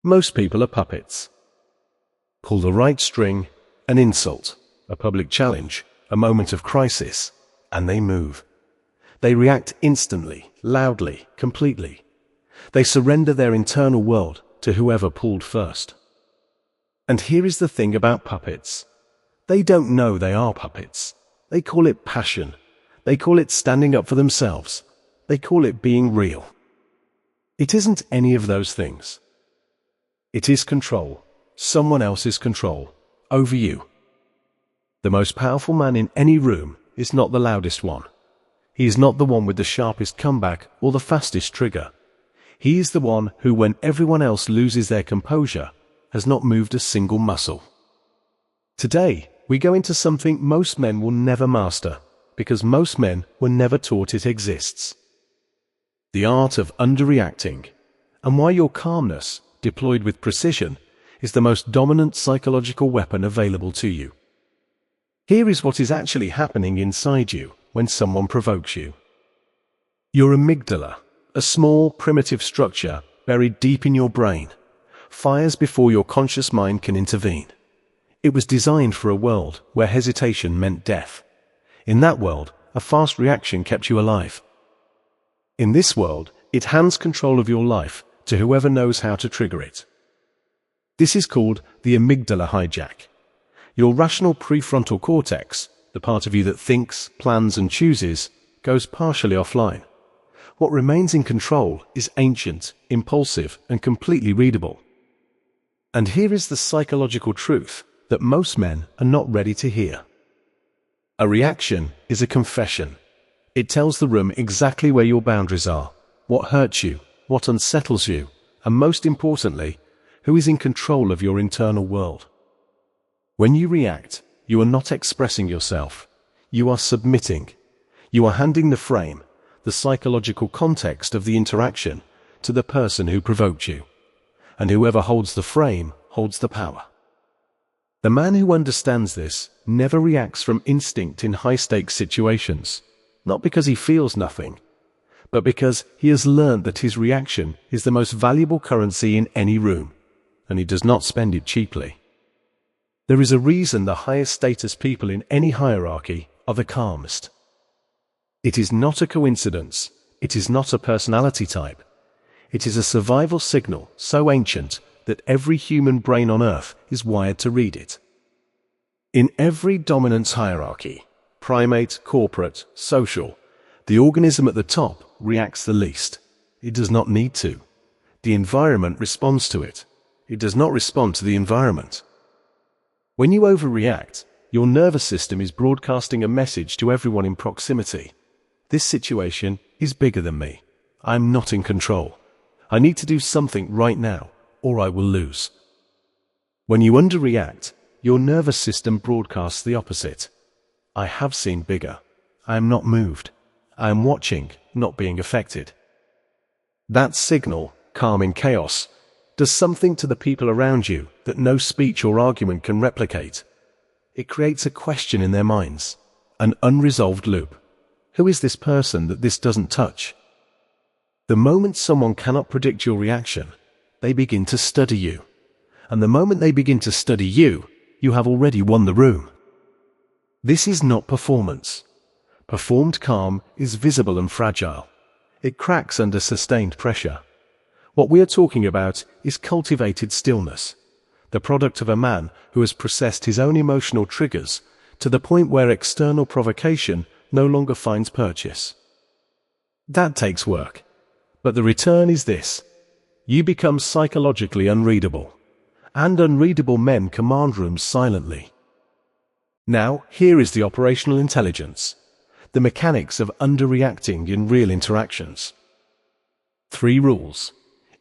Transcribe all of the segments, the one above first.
Most people are puppets. Pull the right string, an insult, a public challenge, a moment of crisis, and they move. They react instantly, loudly, completely. They surrender their internal world to whoever pulled first. And here is the thing about puppets. They don't know they are puppets. They call it passion. They call it standing up for themselves. They call it being real. It isn't any of those things. It is control, someone else's control, over you. The most powerful man in any room is not the loudest one. He is not the one with the sharpest comeback or the fastest trigger. He is the one who, when everyone else loses their composure, has not moved a single muscle. Today, we go into something most men will never master, because most men were never taught it exists. The art of underreacting, and why your calmness, deployed with precision, is the most dominant psychological weapon available to you. Here is what is actually happening inside you when someone provokes you. Your amygdala, a small, primitive structure buried deep in your brain, fires before your conscious mind can intervene. It was designed for a world where hesitation meant death. In that world, a fast reaction kept you alive. In this world, it hands control of your life to whoever knows how to trigger it. This is called the amygdala hijack. Your rational prefrontal cortex, the part of you that thinks, plans, and chooses, goes partially offline. What remains in control is ancient, impulsive, and completely readable. And here is the psychological truth that most men are not ready to hear. A reaction is a confession. It tells the room exactly where your boundaries are, what hurts you, what unsettles you, and most importantly, who is in control of your internal world. When you react, you are not expressing yourself. You are submitting. You are handing the frame, the psychological context of the interaction, to the person who provoked you. And whoever holds the frame holds the power. The man who understands this never reacts from instinct in high-stakes situations, not because he feels nothing, but because he has learned that his reaction is the most valuable currency in any room, and he does not spend it cheaply. There is a reason the highest status people in any hierarchy are the calmest. It is not a coincidence. It is not a personality type. It is a survival signal so ancient that every human brain on Earth is wired to read it. In every dominance hierarchy, primate, corporate, social, the organism at the top reacts the least. It does not need to. The environment responds to it. It does not respond to the environment. When you overreact, your nervous system is broadcasting a message to everyone in proximity. This situation is bigger than me. I am not in control. I need to do something right now, or I will lose. When you underreact, your nervous system broadcasts the opposite. I have seen bigger. I am not moved. I am watching, not being affected. That signal, calm in chaos, does something to the people around you that no speech or argument can replicate. It creates a question in their minds, an unresolved loop. Who is this person that this doesn't touch? The moment someone cannot predict your reaction, they begin to study you. And the moment they begin to study you, you have already won the room. This is not performance. Performed calm is visible and fragile. It cracks under sustained pressure. What we are talking about is cultivated stillness, the product of a man who has processed his own emotional triggers to the point where external provocation no longer finds purchase. That takes work, but the return is this. You become psychologically unreadable, and unreadable men command rooms silently. Now, here is the operational intelligence, the mechanics of underreacting in real interactions. 3 rules,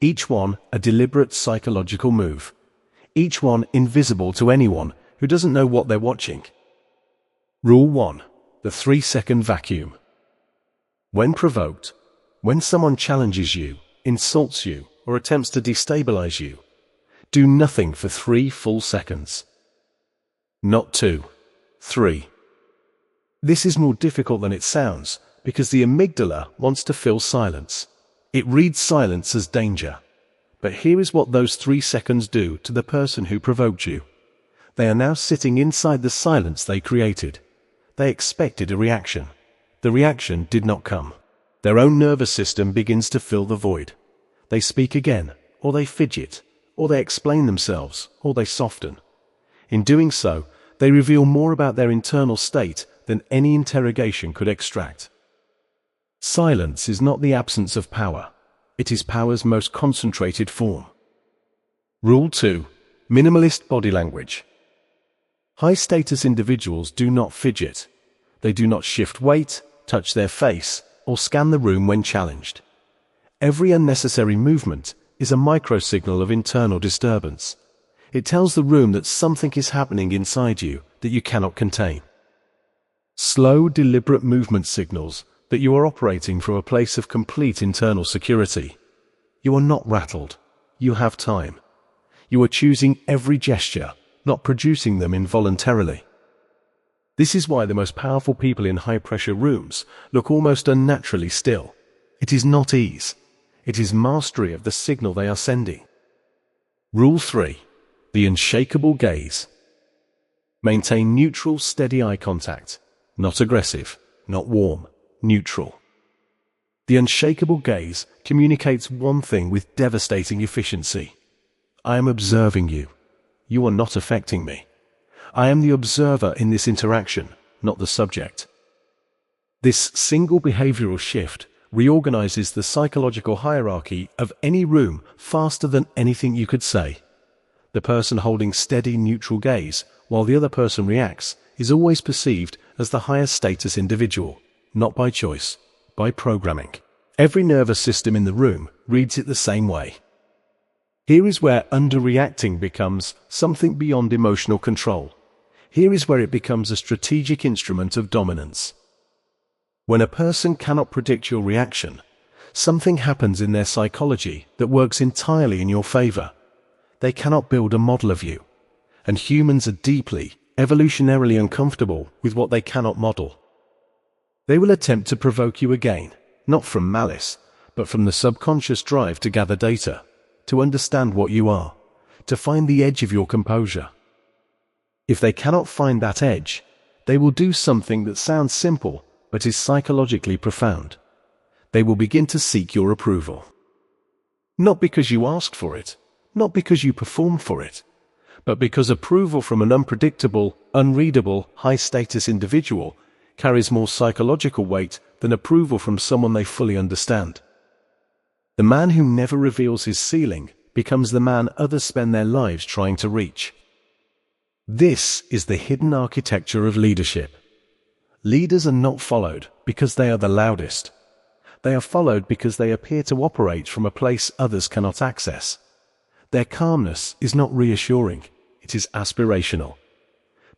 each one a deliberate psychological move, each one invisible to anyone who doesn't know what they're watching. Rule 1. The 3-second vacuum. When provoked, when someone challenges you, insults you, or attempts to destabilize you, do nothing for 3 full seconds. Not 2, 3. This is more difficult than it sounds because the amygdala wants to fill silence. It reads silence as danger. But here is what those 3 seconds do to the person who provoked you. They are now sitting inside the silence they created. They expected a reaction. The reaction did not come. Their own nervous system begins to fill the void. They speak again, or they fidget, or they explain themselves, or they soften. In doing so, they reveal more about their internal state than any interrogation could extract. Silence is not the absence of power. It is power's most concentrated form. Rule 2. Minimalist body language. High-status individuals do not fidget. They do not shift weight, touch their face, or scan the room when challenged. Every unnecessary movement is a microsignal of internal disturbance. It tells the room that something is happening inside you that you cannot contain. Slow, deliberate movement signals that you are operating from a place of complete internal security. You are not rattled. You have time. You are choosing every gesture, not producing them involuntarily. This is why the most powerful people in high-pressure rooms look almost unnaturally still. It is not ease. It is mastery of the signal they are sending. Rule 3. The unshakable gaze. Maintain neutral, steady eye contact. Not aggressive, not warm, neutral. The unshakable gaze communicates one thing with devastating efficiency. I am observing you. You are not affecting me. I am the observer in this interaction, not the subject. This single behavioral shift reorganizes the psychological hierarchy of any room faster than anything you could say. The person holding steady, neutral gaze while the other person reacts is always perceived as the higher status individual, not by choice, by programming. Every nervous system in the room reads it the same way. Here is where underreacting becomes something beyond emotional control. Here is where it becomes a strategic instrument of dominance. When a person cannot predict your reaction, something happens in their psychology that works entirely in your favor. They cannot build a model of you, and humans are deeply, evolutionarily uncomfortable with what they cannot model. They will attempt to provoke you again, not from malice, but from the subconscious drive to gather data, to understand what you are, to find the edge of your composure. If they cannot find that edge, they will do something that sounds simple but is psychologically profound. They will begin to seek your approval. Not because you asked for it, not because you performed for it, but because approval from an unpredictable, unreadable, high-status individual carries more psychological weight than approval from someone they fully understand. The man who never reveals his ceiling becomes the man others spend their lives trying to reach. This is the hidden architecture of leadership. Leaders are not followed because they are the loudest. They are followed because they appear to operate from a place others cannot access. Their calmness is not reassuring, it is aspirational.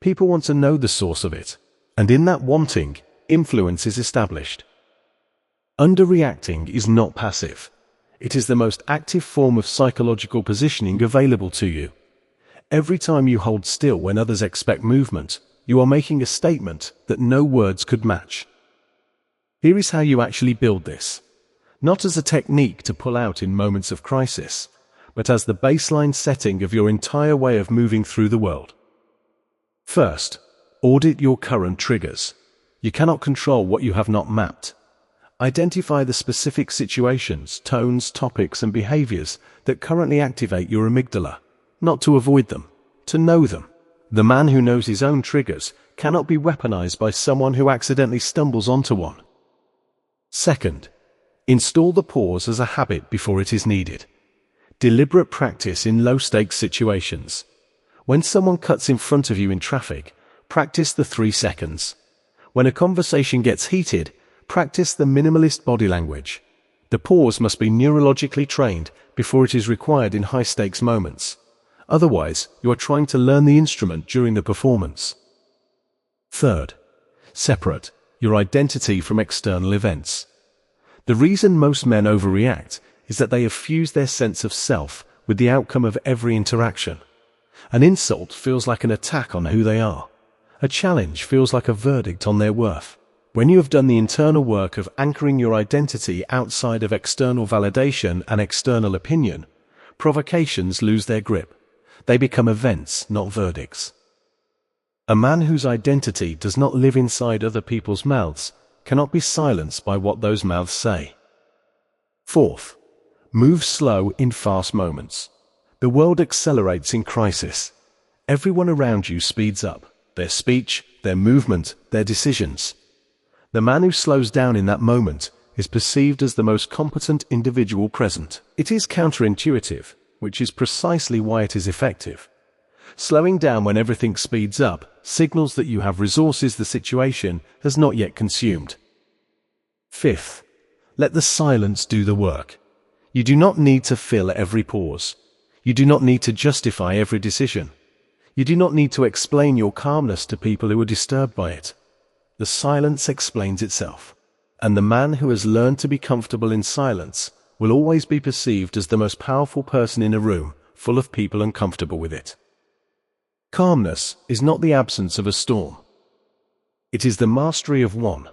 People want to know the source of it, and in that wanting, influence is established. Underreacting is not passive. It is the most active form of psychological positioning available to you. Every time you hold still when others expect movement, you are making a statement that no words could match. Here is how you actually build this. Not as a technique to pull out in moments of crisis, but as the baseline setting of your entire way of moving through the world. First, audit your current triggers. You cannot control what you have not mapped. Identify the specific situations, tones, topics, and behaviors that currently activate your amygdala. Not to avoid them, to know them. The man who knows his own triggers cannot be weaponized by someone who accidentally stumbles onto one. Second, install the pause as a habit before it is needed. Deliberate practice in low-stakes situations. When someone cuts in front of you in traffic, practice the 3 seconds. When a conversation gets heated, practice the minimalist body language. The pause must be neurologically trained before it is required in high-stakes moments. Otherwise, you are trying to learn the instrument during the performance. Third, separate your identity from external events. The reason most men overreact is that they have fused their sense of self with the outcome of every interaction. An insult feels like an attack on who they are. A challenge feels like a verdict on their worth. When you have done the internal work of anchoring your identity outside of external validation and external opinion, provocations lose their grip. They become events, not verdicts. A man whose identity does not live inside other people's mouths cannot be silenced by what those mouths say. Fourth, move slow in fast moments. The world accelerates in crisis. Everyone around you speeds up. Their speech, their movement, their decisions. The man who slows down in that moment is perceived as the most competent individual present. It is counterintuitive, which is precisely why it is effective. Slowing down when everything speeds up signals that you have resources the situation has not yet consumed. Fifth, let the silence do the work. You do not need to fill every pause. You do not need to justify every decision. You do not need to explain your calmness to people who are disturbed by it. The silence explains itself. And the man who has learned to be comfortable in silence will always be perceived as the most powerful person in a room full of people uncomfortable with it. Calmness is not the absence of a storm. It is the mastery of one.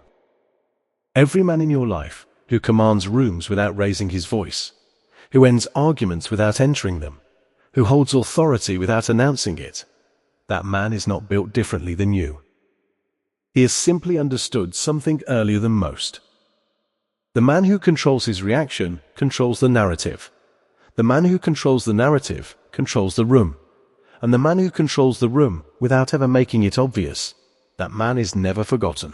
Every man in your life who commands rooms without raising his voice, who ends arguments without entering them, who holds authority without announcing it, that man is not built differently than you. He has simply understood something earlier than most. The man who controls his reaction controls the narrative. The man who controls the narrative controls the room. And the man who controls the room without ever making it obvious, that man is never forgotten.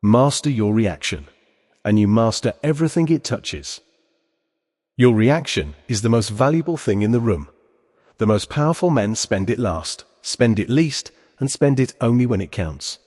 Master your reaction, and you master everything it touches. Your reaction is the most valuable thing in the room. The most powerful men spend it last, spend it least, and spend it only when it counts.